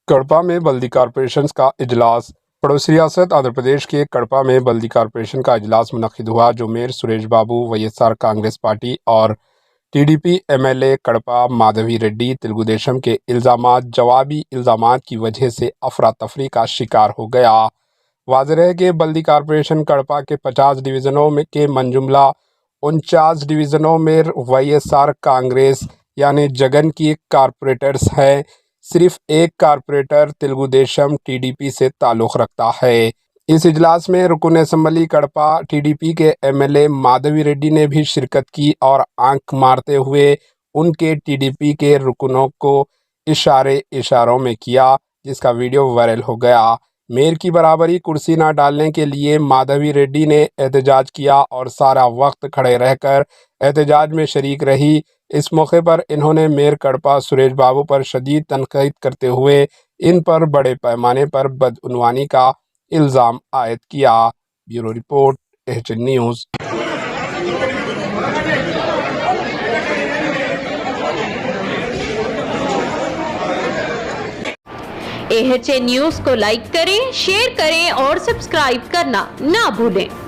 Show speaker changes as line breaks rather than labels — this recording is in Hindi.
कड़पा में बल्दी कॉरपोरेशन का इजलास। पड़ोसी रियासत आंध्र प्रदेश के कड़पा में बल्दी कॉरपोरेशन का इजलास मुनक्किद हुआ, जो mayor Suresh Babu, YSR Congress party और टीडीपी एमएलए कड़पा माधवी रेड्डी तेलुगुदेशम के जवाबी इल्जामात की वजह से अफरा तफरी का शिकार हो गया। वाज़ेह है कि बल्दी कॉरपोरेशन कड़पा के 50 डिवीज़नों में के मंजुमला 49 डिवीज़नों में वाईएसआर कांग्रेस यानी जगन की कारपोरेटर्स हैं। सिर्फ एक कारपोरेटर तेलुगुदेशम टीडीपी से ताल्लुक़ रखता है। इस इजलास में रुकन असम्बली कड़पा टीडीपी के एमएलए माधवी रेड्डी ने भी शिरकत की और आंख मारते हुए उनके टीडीपी के रुकनों को इशारों में किया, जिसका वीडियो वायरल हो गया। मेयर की बराबरी कुर्सी न डालने के लिए माधवी रेड्डी ने एहतजाज किया और सारा वक्त खड़े रहकर एहतजाज में शरीक रही। इस मौके पर इन्होंने मेयर कड़पा सुरेश बाबू पर शदीद तनकीद करते हुए इन पर बड़े पैमाने पर बदउनवानी का इल्ज़ाम आयद किया। Bureau report, HN news.
HN news को लाइक करें, शेयर करें और सब्सक्राइब करना ना भूलें।